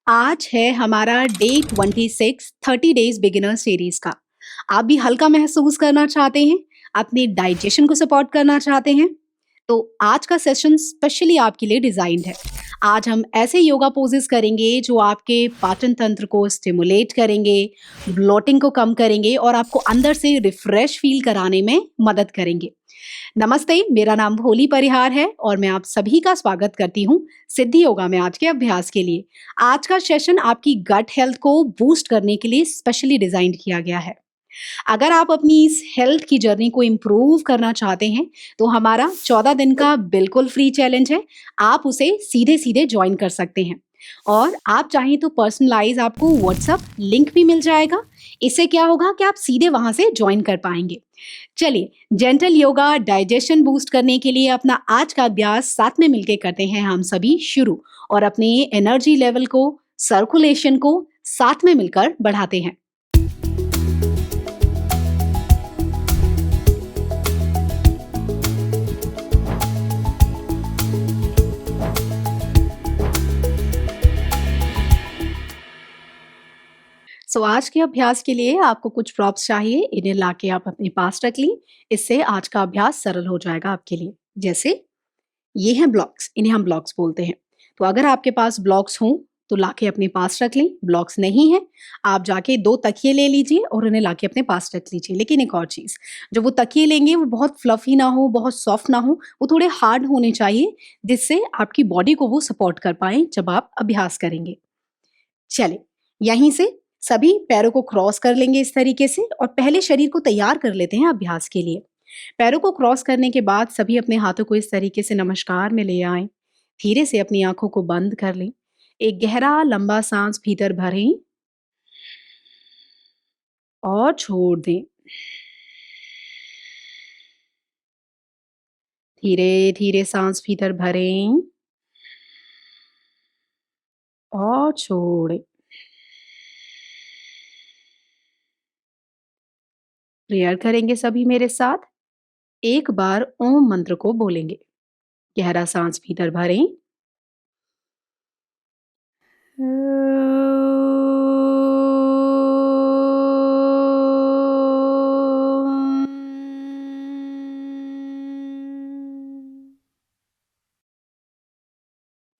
आज है हमारा डे 26 30 डेज बिगिनर सीरीज का। आप भी हल्का महसूस करना चाहते हैं, अपने डाइजेशन को सपोर्ट करना चाहते हैं, तो आज का सेशन स्पेशली आपके लिए डिजाइंड है। आज हम ऐसे योगा पोजेस करेंगे जो आपके पाचन तंत्र को स्टिमुलेट करेंगे, ब्लोटिंग को कम करेंगे और आपको अंदर से रिफ्रेश फील कराने में मदद करेंगे। नमस्ते, मेरा नाम भोली परिहार है और मैं आप सभी का स्वागत करती हूँ सिद्धि योगा में आज के अभ्यास के लिए। आज का सेशन आपकी गट हेल्थ को बूस्ट करने के लिए स्पेशली डिजाइन किया गया है। अगर आप अपनी इस हेल्थ की जर्नी को इम्प्रूव करना चाहते हैं तो हमारा 14 दिन का बिल्कुल फ्री चैलेंज है। आप उसे सीधे सीधे ज्वाइन कर सकते हैं और आप चाहें तो पर्सनलाइज आपको व्हाट्सएप लिंक भी मिल जाएगा। इससे क्या होगा कि आप सीधे वहां से ज्वाइन कर पाएंगे। चलिए, जेंटल योगा डाइजेशन बूस्ट करने के लिए अपना आज का अभ्यास साथ में मिलकर करते हैं हम सभी शुरू और अपने एनर्जी लेवल को, सर्कुलेशन को साथ में मिलकर बढ़ाते हैं। आज के अभ्यास के लिए आपको कुछ प्रॉप्स चाहिए, इन्हें लाके आप अपने पास रख ली। इससे आज का अभ्यास सरल हो जाएगा आपके लिए। जैसे ये हैं ब्लॉक्स, इन्हें हम ब्लॉक्स बोलते हैं। तो अगर आपके पास ब्लॉक्स हों तो लाके अपने पास रख लें। ब्लॉक्स नहीं है, आप जाके 2 तकिए ले लीजिए और उन्हें लाके अपने पास रख लीजिए। लेकिन एक और चीज़, जो वो तकिए लेंगे वो बहुत फ्लफी ना हो, बहुत सॉफ्ट ना हो, वो थोड़े हार्ड होने चाहिए, जिससे आपकी बॉडी को वो सपोर्ट कर पाएँ जब आप अभ्यास करेंगे। चलिए, यहीं से सभी पैरों को क्रॉस कर लेंगे इस तरीके से और पहले शरीर को तैयार कर लेते हैं अभ्यास के लिए। पैरों को क्रॉस करने के बाद सभी अपने हाथों को इस तरीके से नमस्कार में ले आएं। धीरे से अपनी आंखों को बंद कर लें। एक गहरा लंबा सांस भीतर भरें और छोड़ दें। धीरे धीरे सांस भीतर भरें और छोड़ें। प्रेयर करेंगे सभी मेरे साथ। एक बार ओम मंत्र को बोलेंगे। गहरा सांस भीतर भरें।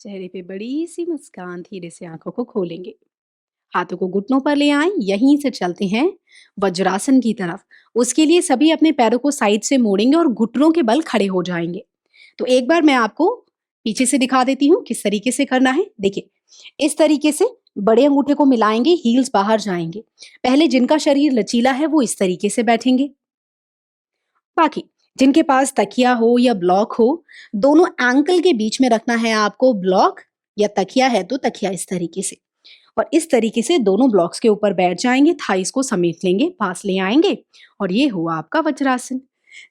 चेहरे पे बड़ी सी मुस्कान, धीरे से आंखों को खोलेंगे। हाथों को घुटनों पर ले आएं। यहीं से चलते हैं वज्रासन की तरफ। उसके लिए सभी अपने पैरों को साइड से मोड़ेंगे और घुटनों के बल खड़े हो जाएंगे। तो एक बार मैं आपको पीछे से दिखा देती हूँ किस तरीके से करना है। देखिए, इस तरीके से बड़े अंगूठे को मिलाएंगे, हील्स बाहर जाएंगे। पहले जिनका शरीर लचीला है वो इस तरीके से बैठेंगे। बाकी जिनके पास तकिया हो या ब्लॉक हो, दोनों एंकल के बीच में रखना है आपको ब्लॉक, या तकिया है तो तकिया इस तरीके से। और इस तरीके से दोनों ब्लॉक्स के ऊपर बैठ जाएंगे, थाइस को समेट लेंगे, पास ले आएंगे और ये हुआ आपका वज्रासन।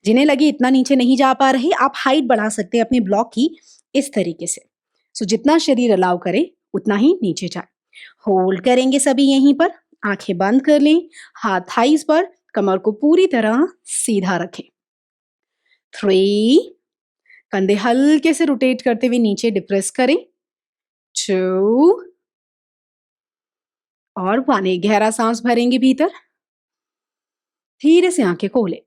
जिन्हें लगे इतना नीचे नहीं जा पा रहे, आप हाइट बढ़ा सकते हैं अपने ब्लॉक की इस तरीके से। जितना शरीर अलाउ करे उतना ही नीचे जाए। होल्ड करेंगे सभी यहीं पर। आंखें बंद कर लें। हाथ थाइस पर, कमर को पूरी तरह सीधा रखें। 3, कंधे हल्के से रोटेट करते हुए नीचे डिप्रेस करें। 2 और 1। एक गहरा सांस भरेंगे भीतर। धीरे से आंखें खोलें।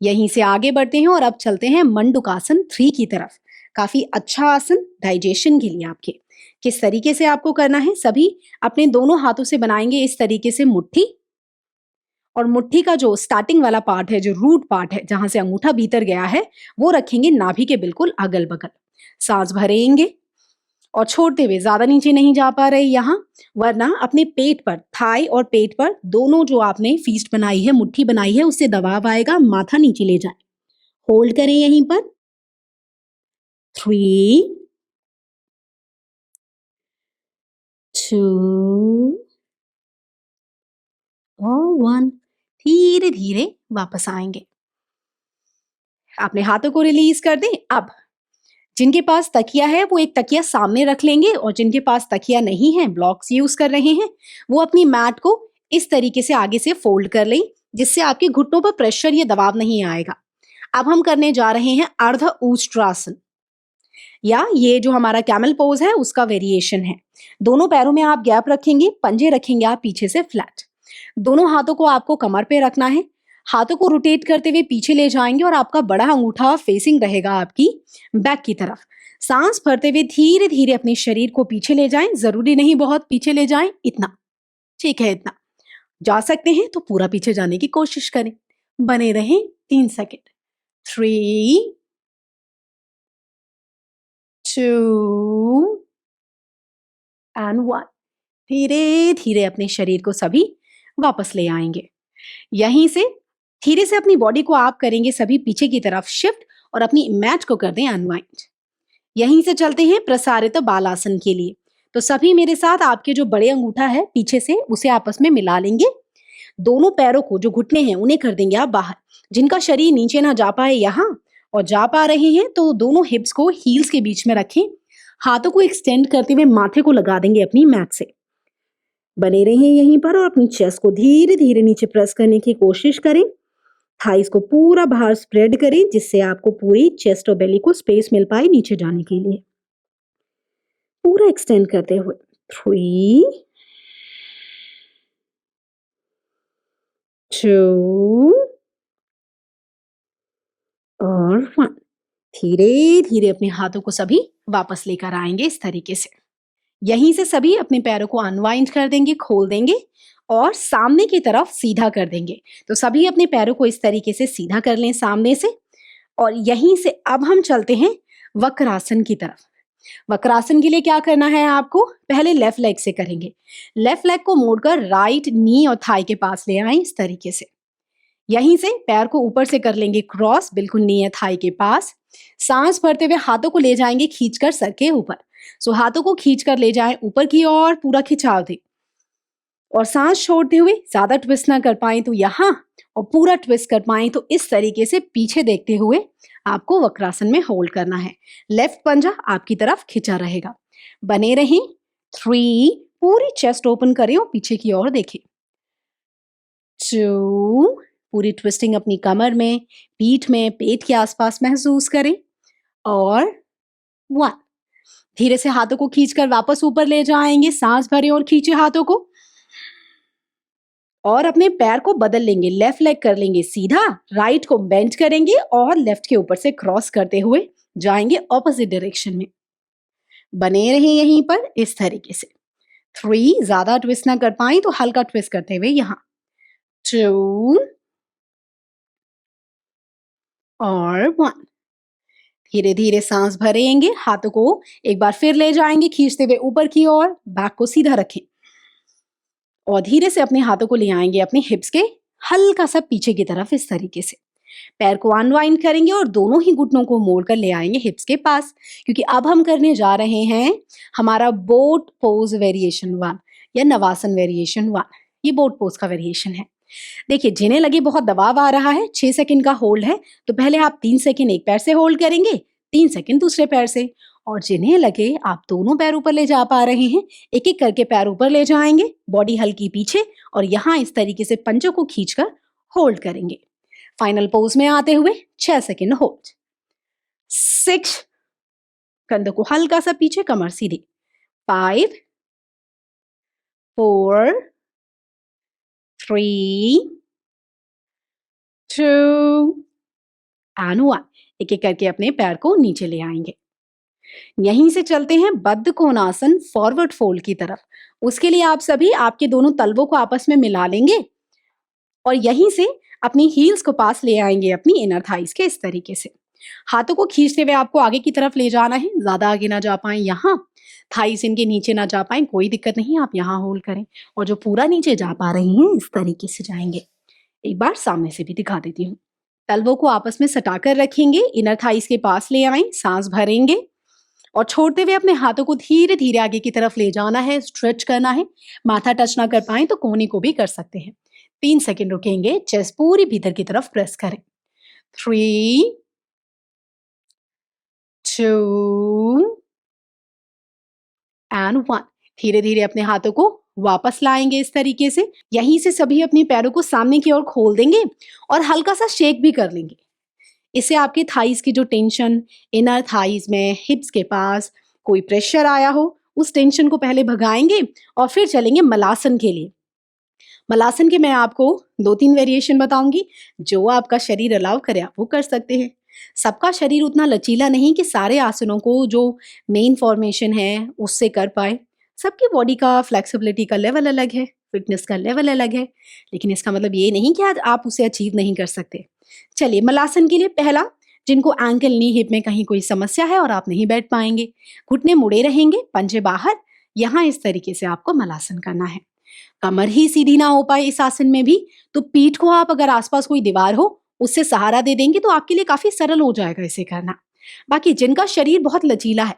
यहीं से आगे बढ़ते हैं और अब चलते हैं मंडूकासन 3 की तरफ। काफी अच्छा आसन डाइजेशन के लिए आपके। किस तरीके से आपको करना है, सभी अपने दोनों हाथों से बनाएंगे इस तरीके से मुट्ठी, और मुट्ठी का जो स्टार्टिंग वाला पार्ट है, जो रूट पार्ट है जहां से अंगूठा भीतर गया है, वो रखेंगे नाभि के बिल्कुल अगल बगल। सांस भरेंगे और छोड़ते हुए, ज्यादा नीचे नहीं जा पा रहे यहाँ, वरना अपने पेट पर, थाई और पेट पर दोनों जो आपने फीस्ट बनाई है, मुट्ठी बनाई है, उससे दबाव आएगा, माथा नीचे ले जाए। होल्ड करें यहीं पर। 3, 2 और 1। धीरे धीरे वापस आएंगे। अपने हाथों को रिलीज कर दें। अब जिनके पास तकिया है वो एक तकिया सामने रख लेंगे, और जिनके पास तकिया नहीं है, ब्लॉक्स यूज कर रहे हैं, वो अपनी मैट को इस तरीके से आगे से फोल्ड कर लें, जिससे आपके घुटनों पर प्रेशर या दबाव नहीं आएगा। अब हम करने जा रहे हैं अर्ध उष्ट्रासन। या ये जो हमारा कैमल पोज है उसका वेरिएशन है। दोनों पैरों में आप गैप रखेंगे, पंजे रखेंगे आप पीछे से फ्लैट। दोनों हाथों को आपको कमर पे रखना है, हाथों को रोटेट करते हुए पीछे ले जाएंगे और आपका बड़ा अंगूठा फेसिंग रहेगा आपकी बैक की तरफ। सांस भरते हुए धीरे धीरे अपने शरीर को पीछे ले जाएं, जरूरी नहीं बहुत पीछे ले जाएं, इतना ठीक है, इतना जा सकते हैं तो पूरा पीछे जाने की कोशिश करें। बने रहें 3 सेकेंड। 3 2 एंड 1। धीरे धीरे अपने शरीर को सभी वापस ले आएंगे। यहीं से धीरे से अपनी बॉडी को आप करेंगे सभी पीछे की तरफ शिफ्ट और अपनी मैट को कर दें अनवाइंड। यहीं से चलते हैं प्रसारित बालासन के लिए। तो सभी मेरे साथ आपके जो बड़े अंगूठा है पीछे से उसे आपस में मिला लेंगे। दोनों पैरों को जो घुटने हैं उन्हें कर देंगे आप बाहर। जिनका शरीर नीचे ना जा पाए यहाँ और जा पा रहे हैं तो दोनों हिप्स को हील्स के बीच में रखें। हाथों को एक्सटेंड करते हुए माथे को लगा देंगे अपनी मैट से। बने रहें यहीं पर और अपनी चेस्ट को धीरे धीरे नीचे प्रेस करने की कोशिश करें। थाइस को पूरा बाहर स्प्रेड करें जिससे आपको पूरी चेस्ट और बेली को स्पेस मिल पाए नीचे जाने के लिए। पूरा एक्सटेंड करते हुए 3 2 और 1। धीरे धीरे अपने हाथों को सभी वापस लेकर आएंगे इस तरीके से। यहीं से सभी अपने पैरों को अनवाइंड कर देंगे, खोल देंगे और सामने की तरफ सीधा कर देंगे। तो सभी अपने पैरों को इस तरीके से सीधा कर लें सामने से। और यहीं से अब हम चलते हैं वक्रासन की तरफ। वक्रासन के लिए क्या करना है आपको, पहले लेफ्ट लेग से करेंगे। लेफ्ट लेग को मोड़कर राइट नी और थाई के पास ले आए इस तरीके से। यहीं से पैर को ऊपर से कर लेंगे क्रॉस, बिल्कुल नी या थाई के पास। सांस भरते हुए हाथों को ले जाएंगे खींचकर सर के ऊपर। सो हाथों को खींचकर ले जाएं ऊपर की ओर, पूरा खिंचाव दें और सांस छोड़ते हुए ज्यादा ट्विस्ट ना कर पाए तो यहाँ और पूरा ट्विस्ट कर पाए तो इस तरीके से पीछे देखते हुए आपको वक्रासन में होल्ड करना है। लेफ्ट पंजा आपकी तरफ खिंचा रहेगा। बने रहें 3, पूरी चेस्ट ओपन करें और पीछे की ओर देखें। 2, पूरी ट्विस्टिंग अपनी कमर में, पीठ में, पेट के आसपास महसूस करें और 1। धीरे से हाथों को खींचकर वापस ऊपर ले जाएंगे। सांस भरें और खींचे हाथों को और अपने पैर को बदल लेंगे। लेफ्ट लेग कर लेंगे सीधा, राइट को बेंड करेंगे और लेफ्ट के ऊपर से क्रॉस करते हुए जाएंगे ऑपोजिट डायरेक्शन में। बने रहें यहीं पर इस तरीके से। 3, ज्यादा ट्विस्ट ना कर पाए तो हल्का ट्विस्ट करते हुए यहाँ। 2 और 1। धीरे धीरे सांस भरेंगे, हाथों को एक बार फिर ले जाएंगे खींचते हुए ऊपर की ओर। बैक को सीधा रखें और धीरे से अपने हाथों को ले आएंगे अपने हिप्स के हल्का सा पीछे की तरफ इस तरीके से। पैर को अनवाइंड करेंगे और दोनों ही घुटनों को मोड़कर ले आएंगे हिप्स के पास, क्योंकि अब हम करने जा रहे हैं हमारा बोट पोज वेरिएशन 1 या नवासन वेरिएशन 1। ये बोट पोज का वेरिएशन है। देखिए, जिन्हें लगे बहुत दबाव आ रहा है, 6 सेकंड का होल्ड है, तो पहले आप 3 सेकंड एक पैर से होल्ड करेंगे, 3 सेकंड दूसरे पैर से। और जिन्हें लगे आप दोनों पैर ऊपर ले जा पा रहे हैं, एक एक करके पैर ऊपर ले जाएंगे, बॉडी हल्की पीछे और यहाँ इस तरीके से पंजों को खींचकर होल्ड करेंगे। फाइनल पोज में आते हुए 6 सेकंड होल्ड। 6, कंधों को हल्का सा पीछे, कमर सीधी। 5 4 3 2 एंड 1। एक एक करके अपने पैर को नीचे ले आएंगे। यहीं से चलते हैं बद्ध कोणासन फॉरवर्ड फोल्ड की तरफ। उसके लिए आप सभी आपके दोनों तलवों को आपस में मिला लेंगे और यहीं से अपनी हील्स को पास ले आएंगे अपनी इनर थाइस के इस तरीके से। हाथों को खींचते हुए आपको आगे की तरफ ले जाना है, ज्यादा आगे ना जा पाए, यहाँ थाइस इनके नीचे ना जा पाए, कोई दिक्कत नहीं, आप यहाँ होल्ड करें। और जो पूरा नीचे जा पा रहे हैं इस तरीके से जाएंगे। एक बार सामने से भी दिखा देती हूँ। तलवों को आपस में सटाकर रखेंगे, इनर थाइस के पास ले आए, सांस भरेंगे और छोड़ते हुए अपने हाथों को धीरे धीरे आगे की तरफ ले जाना है, स्ट्रेच करना है। माथा टच ना कर पाए तो कोहनी को भी कर सकते हैं। 3 सेकंड रुकेंगे, चेस्ट पूरी भीतर की तरफ प्रेस करें। 3 2 एंड 1। धीरे धीरे अपने हाथों को वापस लाएंगे इस तरीके से। यहीं से सभी अपने पैरों को सामने की ओर खोल देंगे और हल्का सा शेक भी कर लेंगे। इससे आपके थाइस की जो टेंशन, इनर थाइस में, हिप्स के पास कोई प्रेशर आया हो, उस टेंशन को पहले भगाएंगे और फिर चलेंगे मलासन के लिए। मलासन के मैं आपको 2-3 वेरिएशन बताऊंगी, जो आपका शरीर अलाउ करे आप वो कर सकते हैं। सबका शरीर उतना लचीला नहीं कि सारे आसनों को जो मेन फॉर्मेशन है उससे कर पाए। सबकी बॉडी का फ्लेक्सिबिलिटी का लेवल अलग है, फिटनेस का लेवल अलग है, लेकिन इसका मतलब ये नहीं कि आज आप उसे अचीव नहीं कर सकते। चलिए मलासन के लिए पहला, जिनको एंकल नी हिप में कहीं कोई समस्या है और आप नहीं बैठ पाएंगे, घुटने मुड़े रहेंगे, पंजे बाहर, यहाँ इस तरीके से आपको मलासन करना है। कमर ही सीधी ना हो पाए इस आसन में भी, तो पीठ को आप अगर आसपास कोई दीवार हो उससे सहारा दे देंगे तो आपके लिए काफी सरल हो जाएगा इसे करना। बाकी जिनका शरीर बहुत लचीला है,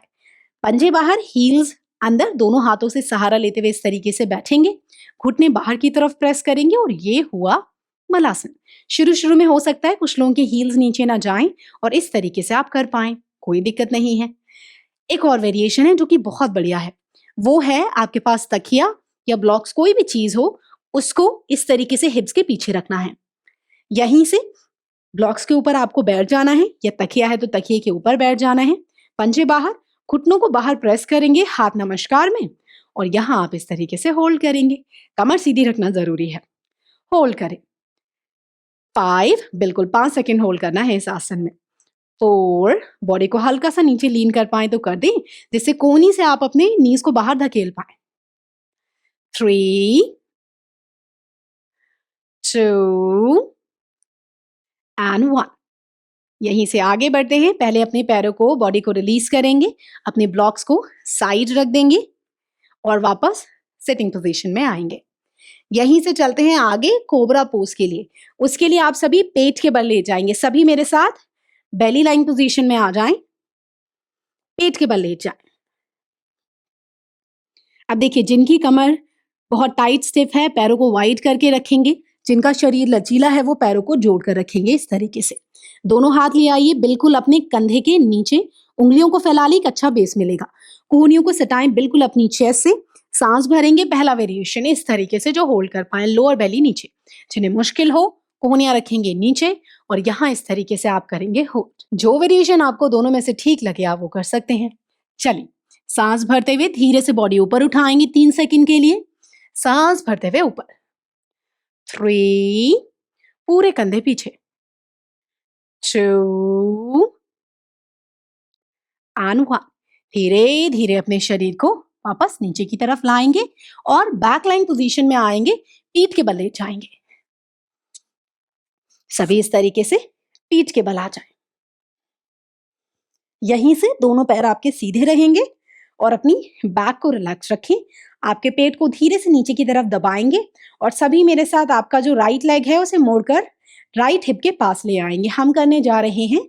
पंजे बाहर, हील्स अंदर, दोनों हाथों से सहारा लेते हुए इस तरीके से बैठेंगे, घुटने बाहर की तरफ प्रेस करेंगे और ये हुआ मलासन। शुरू शुरू में हो सकता है कुछ लोगों के हील्स नीचे ना जाएं और इस तरीके से आप कर पाएं, कोई दिक्कत नहीं है। एक और वेरिएशन है जो कि बहुत बढ़िया है, वो है आपके पास तकिया या ब्लॉक्स कोई भी चीज हो, उसको इस तरीके से हिप्स के पीछे रखना है। यहीं से ब्लॉक्स के ऊपर आपको बैठ जाना है, या तकिया है तो तकिए के ऊपर बैठ जाना है, पंजे बाहर, घुटनों को बाहर प्रेस करेंगे हाथ नमस्कार में, और यहां आप इस तरीके से होल्ड करेंगे। कमर सीधी रखना जरूरी है। होल्ड करें 5, बिल्कुल 5 सेकेंड होल्ड करना है इस आसन में। 4, बॉडी को हल्का सा नीचे लीन कर पाए तो कर दें, जिससे कोहनी से आप अपने नीज को बाहर धकेल पाए। 3, 2 एंड 1। यहीं से आगे बढ़ते हैं। पहले अपने पैरों को, बॉडी को रिलीज करेंगे, अपने ब्लॉक्स को साइड रख देंगे और वापस सिटिंग पोजीशन में आएंगे। यहीं से चलते हैं आगे कोबरा पोज के लिए। उसके लिए आप सभी पेट के बल ले जाएंगे। सभी मेरे साथ बेली लाइन पोजीशन में आ जाएं, पेट के बल ले जाएं। अब देखिए, जिनकी कमर बहुत टाइट स्टिफ है, पैरों को वाइड करके रखेंगे। जिनका शरीर लचीला है वो पैरों को जोड़ कर रखेंगे इस तरीके से। दोनों हाथ ले आइए बिल्कुल अपने कंधे के नीचे, उंगलियों को फैला ली, एक अच्छा बेस मिलेगा। कोहनियों को सटाएं बिल्कुल अपनी चेस्ट से, सांस भरेंगे। पहला वेरिएशन इस तरीके से जो होल्ड कर पाए, लोअर बेली नीचे। जिन्हें मुश्किल हो कोहनियां रखेंगे नीचे और यहाँ इस तरीके से आप करेंगे होल्ड। जो वेरिएशन आपको दोनों में से ठीक लगे आप वो कर सकते हैं। चलिए, सांस भरते हुए धीरे से बॉडी ऊपर उठाएंगे 3 सेकंड के लिए। सांस भरते हुए ऊपर। 3, पूरे कंधे पीछे। 2 एंड 1। धीरे धीरे अपने शरीर को वापस नीचे की तरफ लाएंगे और बैक लाइन पोजीशन में आएंगे, पीठ के बल ले जाएंगे। सभी इस तरीके से पीठ के बल आ जाए। यहीं से दोनों पैर आपके सीधे रहेंगे और अपनी बैक को रिलैक्स रखें। आपके पेट को धीरे से नीचे की तरफ दबाएंगे और सभी मेरे साथ आपका जो राइट लेग है उसे मोड़कर राइट हिप के पास ले आएंगे। हम करने जा रहे हैं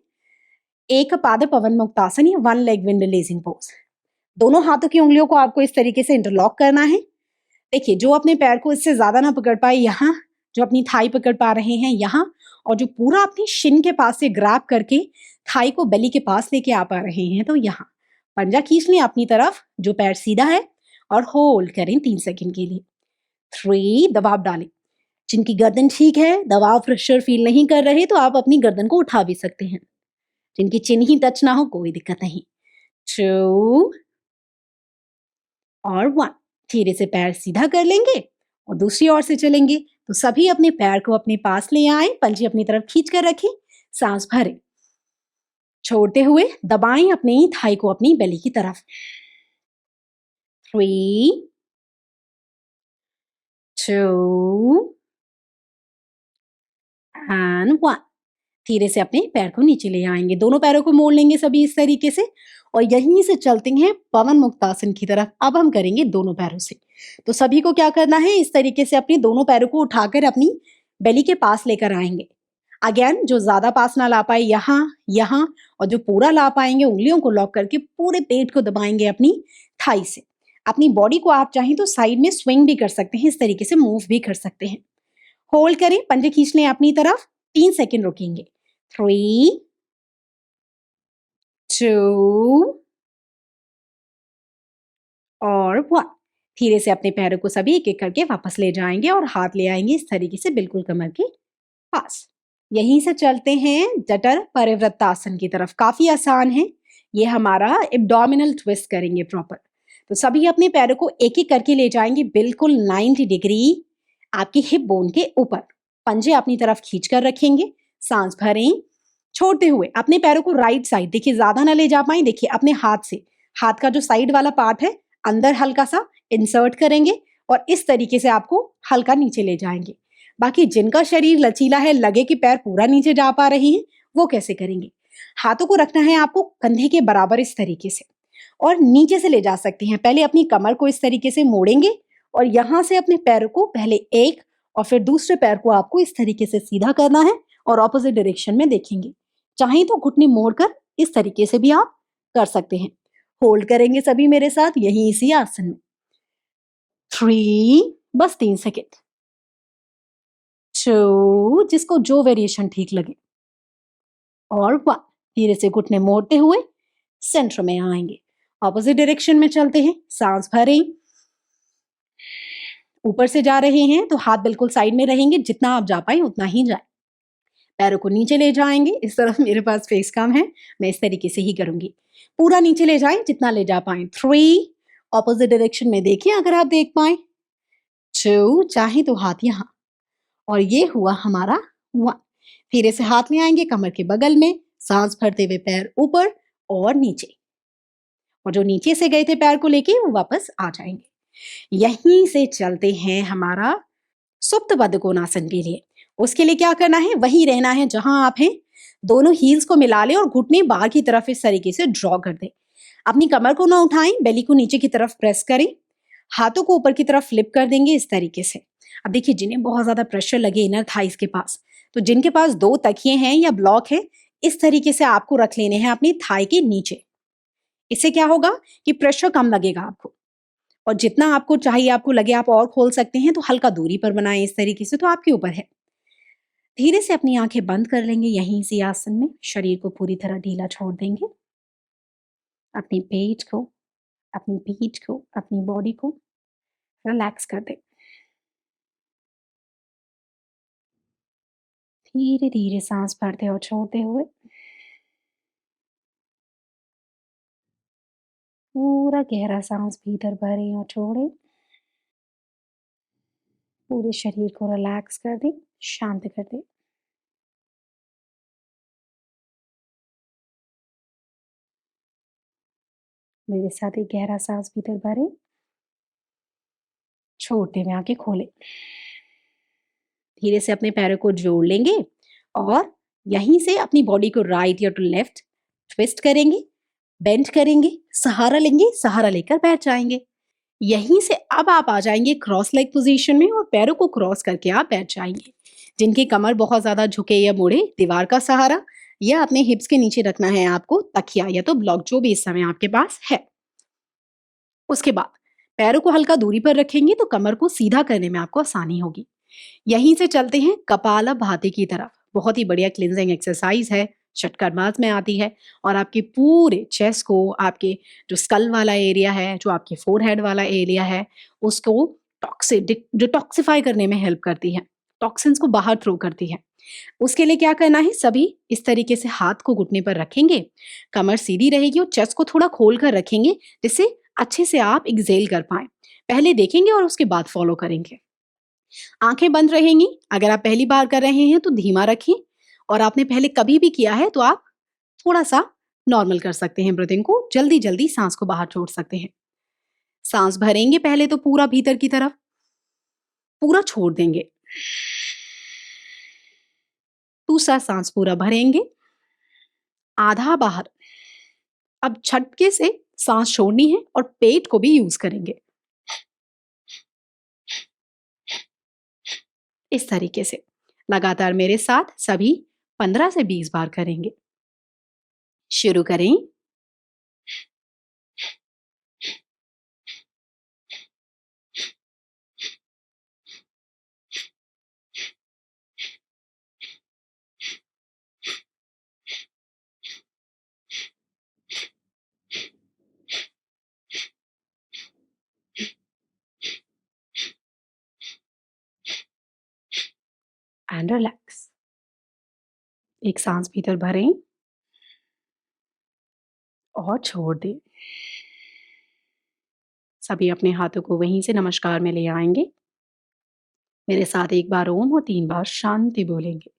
एक पाद पवन मुक्तासन या 1 लेग विंड रिलीजिंग पोज। दोनों हाथों की उंगलियों को आपको इस तरीके से इंटरलॉक करना है। देखिए, जो अपने पैर को इससे ज्यादा ना पकड़ पाए यहाँ, जो अपनी थाई पकड़ पा रहे हैं यहाँ, और जो पूरा अपनी शिन के पास से ग्रैब करके थाई को बेली के पास लेके आ पा रहे हैं तो यहाँ पंजा खींच लें अपनी तरफ, जो पैर सीधा है, और होल्ड करें 3 सेकंड के लिए। 3, दबाव डालें। जिनकी गर्दन ठीक है, दबाव प्रेशर फील नहीं कर रहे, तो आप अपनी गर्दन को उठा भी सकते हैं। जिनकी चिन ही टच ना हो कोई दिक्कत नहीं। 2 और 1। धीरे से पैर सीधा कर लेंगे और दूसरी ओर से चलेंगे। तो सभी अपने पैर को अपने पास ले आए, पंजे अपनी तरफ खींच कर रखें, सांस भरें, छोड़ते हुए दबाएं अपनी थाई को अपनी बेली की तरफ। 3, 2 एंड 1। धीरे से अपने पैर को नीचे ले आएंगे, दोनों पैरों को मोड़ लेंगे सभी इस तरीके से, और यहीं से चलते हैं पवन मुक्तासन की तरफ। अब हम करेंगे दोनों पैरों से। तो सभी को क्या करना है, इस तरीके से अपने दोनों पैरों को उठाकर अपनी बेली के पास लेकर आएंगे। अगेन, जो ज्यादा पास ना ला पाए यहाँ यहाँ, और जो पूरा ला पाएंगे उंगलियों को लॉक करके पूरे पेट को दबाएंगे अपनी थाई से। अपनी बॉडी को आप चाहें तो साइड में स्विंग भी कर सकते हैं, इस तरीके से मूव भी कर सकते हैं। होल्ड करें, पंजे खींच लें अपनी तरफ, 3 सेकंड रुकेंगे। 3, 2 और 1। धीरे से अपने पैरों को सभी एक एक करके वापस ले जाएंगे और हाथ ले आएंगे इस तरीके से बिल्कुल कमर के पास। यहीं से चलते हैं जठर परिवृत्तासन की तरफ। काफी आसान है। ये हमारा एब्डोमिनल ट्विस्ट करेंगे प्रॉपर। तो सभी अपने पैरों को एक एक करके ले जाएंगे बिल्कुल 90 डिग्री आपकी हिप बोन के ऊपर। पंजे अपनी तरफ खींच कर रखेंगे। सांस भरें छोड़ते हुए अपने पैरों को राइट साइड, देखिए ज्यादा ना ले जा पाए, देखिए अपने हाथ से, हाथ का जो साइड वाला पार्ट है अंदर हल्का सा इंसर्ट करेंगे और इस तरीके से आपको हल्का नीचे ले जाएंगे। बाकी जिनका शरीर लचीला है, लगे कि पैर पूरा नीचे जा पा रहे हैं, वो कैसे करेंगे? हाथों को रखना है आपको कंधे के बराबर इस तरीके से और नीचे से ले जा सकते हैं। पहले अपनी कमर को इस तरीके से मोड़ेंगे और यहां से अपने पैर को पहले एक और फिर दूसरे पैर को आपको इस तरीके से सीधा करना है और ऑपोजिट डायरेक्शन में देखेंगे। चाहे तो घुटने मोड़कर इस तरीके से भी आप कर सकते हैं। होल्ड करेंगे सभी मेरे साथ यही इसी आसन में। 3, बस 3 सेकेंड। 2, जिसको जो वेरिएशन ठीक लगे, और 1। धीरे से घुटने मोड़ते हुए सेंटर में आएंगे। ऑपोजिट डायरेक्शन में चलते हैं। सांस भरें। ऊपर से जा रहे हैं तो हाथ बिल्कुल साइड में रहेंगे, जितना आप जा पाए उतना ही जाए। पैरों को नीचे ले जाएंगे। इस तरफ मेरे पास फेस काम है, मैं इस तरीके से ही करूंगी। पूरा नीचे ले जाएं जितना ले जा पाए। 3, ऑपोजिट डायरेक्शन में देखिए अगर आप देख पाए। 2, चाहे तो हाथ यहां, और ये हुआ हमारा 1। धीरे से हाथ ले आएंगे कमर के बगल में। सांस भरते हुए पैर ऊपर और नीचे, और जो नीचे से गए थे पैर को लेके वो वापस आ जाएंगे। यहीं से चलते हैं हमारा सुप्त बद्ध कोणासन के लिए। उसके लिए क्या करना है? वहीं रहना है जहां आप हैं। दोनों हील्स को मिला लें और घुटने बाहर की तरफ इस तरीके से ड्रॉ कर दें। अपनी कमर को ना उठाएं, बेली को नीचे की तरफ प्रेस करें। हाथों को ऊपर की तरफ फ्लिप कर देंगे इस तरीके से। अब देखिए जिन्हें बहुत ज्यादा प्रेशर लगे इनर थाइस के पास, तो जिनके पास 2 तकिए हैं या ब्लॉक है, इस तरीके से आपको रख लेने हैं अपनी थाई के नीचे। इससे क्या होगा कि प्रेशर कम लगेगा आपको, और जितना आपको चाहिए आपको लगे आप और खोल सकते हैं, तो हल्का दूरी पर बनाएं इस तरीके से, तो आपके ऊपर है। धीरे से अपनी आंखें बंद कर लेंगे यहीं इसी आसन में। शरीर को पूरी तरह ढीला छोड़ देंगे। अपनी पेट को, अपनी पीठ को, अपनी बॉडी को रिलैक्स कर दें। धीरे धीरे सांस भरते और छोड़ते हुए पूरा गहरा सांस भीतर भरें और छोड़ें। पूरे शरीर को रिलैक्स कर दें, शांत कर दें। मेरे साथ एक गहरा सांस भीतर भरें, छोड़ते हुए आंखें खोलें। धीरे से अपने पैरों को जोड़ लेंगे और यहीं से अपनी बॉडी को राइट या टू लेफ्ट ट्विस्ट करेंगे, बेंड करेंगे, सहारा लेंगे, सहारा लेकर बैठ जाएंगे। यहीं से अब आप आ जाएंगे क्रॉस लेग पोजीशन में और पैरों को क्रॉस करके आप बैठ जाएंगे। जिनके कमर बहुत ज्यादा झुके या मुड़े, दीवार का सहारा या अपने हिप्स के नीचे रखना है आपको तकिया या तो ब्लॉक, जो भी इस समय आपके पास है। उसके बाद पैरों को हल्का दूरी पर रखेंगे तो कमर को सीधा करने में आपको आसानी होगी। यहीं से चलते हैं कपालभाति की तरफ। बहुत ही बढ़िया क्लिंजिंग एक्सरसाइज है, षटकर्मास में आती है और आपके पूरे चेस्ट को, आपके जो स्कल वाला एरिया है, जो आपके फोरहेड वाला एरिया है, उसको डिटॉक्सिफाई करने में हेल्प करती है, टॉक्सिन्स को बाहर थ्रो करती है। उसके लिए क्या करना है? सभी इस तरीके से हाथ को घुटने पर रखेंगे, कमर सीधी रहेगी और चेस्ट को थोड़ा खोल कर रखेंगे, जिससे अच्छे से आप एक्सेल कर पाए। पहले देखेंगे और उसके बाद फॉलो करेंगे। आंखें बंद रहेंगी। अगर आप पहली बार कर रहे हैं तो धीमा रखें, और आपने पहले कभी भी किया है तो आप थोड़ा सा नॉर्मल कर सकते हैं। ब्रीथिंग को जल्दी जल्दी सांस को बाहर छोड़ सकते हैं। सांस भरेंगे पहले तो पूरा भीतर की तरफ, पूरा छोड़ देंगे। दूसरा सांस पूरा भरेंगे, आधा बाहर। अब झटके से सांस छोड़नी है और पेट को भी यूज करेंगे इस तरीके से। लगातार मेरे साथ सभी 15 से 20 बार करेंगे। शुरू करें। And relax. एक सांस भीतर भरें और छोड़ दें। सभी अपने हाथों को वहीं से नमस्कार में ले आएंगे। मेरे साथ एक बार ओम और 3 बार शांति बोलेंगे।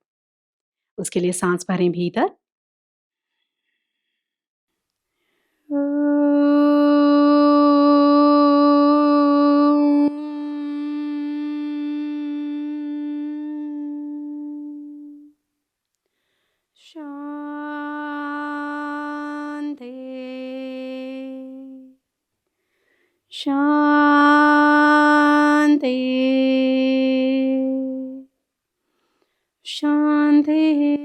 उसके लिए सांस भरें भीतर। शांति शांति शांति।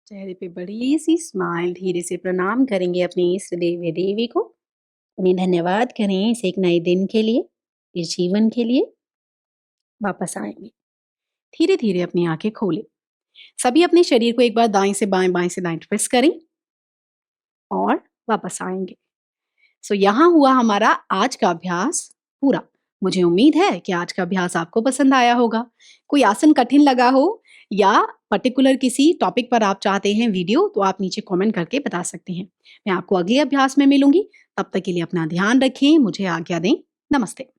चेहरे पे बड़ी सी स्माइल, धीरे से प्रणाम करेंगे अपने इष्ट देवी देवी को। उन्हें धन्यवाद करें इस एक नए दिन के लिए, इस जीवन के लिए। वापस आएंगे। धीरे धीरे अपनी आंखें खोलें। सभी अपने शरीर को एक बार दाएं से बाएं, बाएं से दाएं ट्विस्ट करें और वापस आएंगे। सो यहाँ हुआ हमारा आज का अभ्यास पूरा। मुझे उम्मीद है कि आज का अभ्यास आपको पसंद आया होगा। कोई आसन कठिन लगा हो या पर्टिकुलर किसी टॉपिक पर आप चाहते हैं वीडियो, तो आप नीचे कमेंट करके बता सकते हैं। मैं आपको अगले अभ्यास में मिलूंगी। तब तक के लिए अपना ध्यान रखें। मुझे आज्ञा दें। नमस्ते।